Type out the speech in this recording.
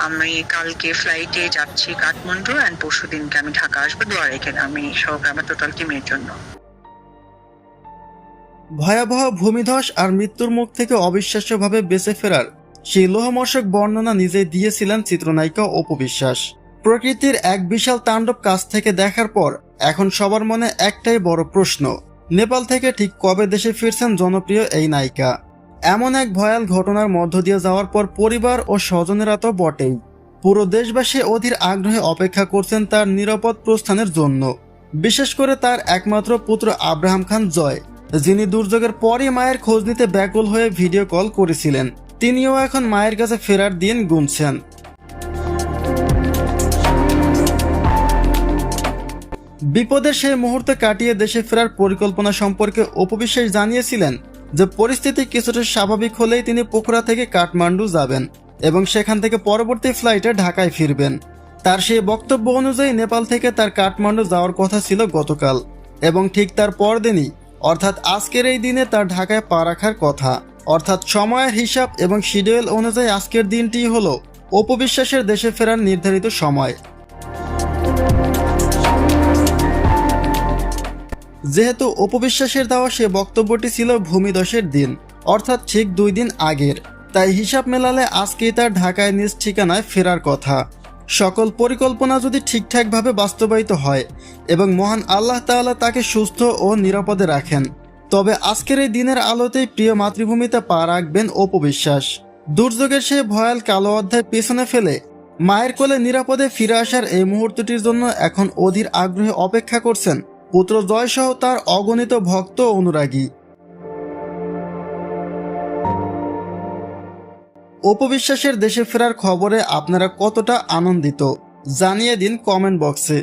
আমি কালকে ফ্লাইটে যাচ্ছি কাঠমান্ডু, অ্যান্ড পরশু দিনকে আমি ঢাকা আসবো। দোয়া রেখেন আমি সব আমার টোটাল টিমের জন্য। ভয়াবহ ভূমিধস আর মৃত্যুর মুখ থেকে অবিশ্বাস্যভাবে বেঁচে ফেরার সেই লোহমর্ষক বর্ণনা নিজেই দিয়েছিলেন চিত্রনায়িকা অপু বিশ্বাস। প্রকৃতির এক বিশাল তাণ্ডব কাছ থেকে দেখার পর এখন সবার মনে একটাই বড় প্রশ্ন, নেপাল থেকে ঠিক কবে দেশে ফিরছেন জনপ্রিয় এই নায়িকা। এমন এক ভয়াল ঘটনার মধ্য দিয়ে যাওয়ার পর পরিবার ও স্বজনেরা তো বটেই, পুরো দেশবাসী অধীর আগ্রহে অপেক্ষা করছেন তার নিরাপদ প্রস্থানের জন্য। বিশেষ করে তার একমাত্র পুত্র আব্রাহাম খান জয়, যিনি দুর্যোগের পরই মায়ের খোঁজ নিতে ব্যাকুল হয়ে ভিডিও কল করেছিলেন, তিনিও এখন মায়ের কাছে ফেরার দিন গুনছেন। বিপদের সেই মুহূর্তে কাটিয়ে দেশে ফেরার পরিকল্পনা সম্পর্কে অপু বিশ্বাস জানিয়েছিলেন যে পরিস্থিতি কিছুটা স্বাভাবিক হলেই তিনি পোখরা থেকে কাঠমান্ডু যাবেন এবং সেখান থেকে পরবর্তী ফ্লাইটে ঢাকায় ফিরবেন। তার সেই বক্তব্য অনুযায়ী নেপাল থেকে তার কাঠমান্ডু যাওয়ার কথা ছিল গতকাল, এবং ঠিক তার পরদিনই অর্থাৎ আজকের এই দিনে তার ঢাকায় পা রাখার কথা। অর্থাৎ সময়ের হিসাব এবং শিডিউল অনুযায়ী আজকের দিনটি হলো অপু বিশ্বাসের দেশে ফেরার নির্ধারিত সময়। যেহেতু অপু বিশ্বাসের দেওয়া সে বক্তব্যটি ছিল ভূমিধসের দিন, অর্থাৎ ঠিক 2 দিন আগের, তাই হিসাব মেলালে আজকেই তার ঢাকায় নিজ ঠিকানায় ফেরার কথা। সকল পরিকল্পনা যদি ঠিকঠাকভাবে বাস্তবায়িত হয় এবং মহান আল্লাহ তাআলা তাকে সুস্থ ও নিরাপদে রাখেন, তবে আজকের এই দিনের আলোতেই প্রিয় মাতৃভূমিতে পা রাখবেন অপু বিশ্বাস। দুর্যোগের সেই ভয়াল কালো অধ্যায় পেছনে ফেলে মায়ের কোলে নিরাপদে ফিরে আসার এই মুহূর্তটির জন্য এখন অধীর আগ্রহে অপেক্ষা করছেন পুত্র জয় সহ তার অগণিত ভক্ত ও অনুরাগী। অপু বিশ্বাসের দেশে ফেরার খবরে আপনারা কতটা আনন্দিত জানিয়ে দিন কমেন্ট বক্সে।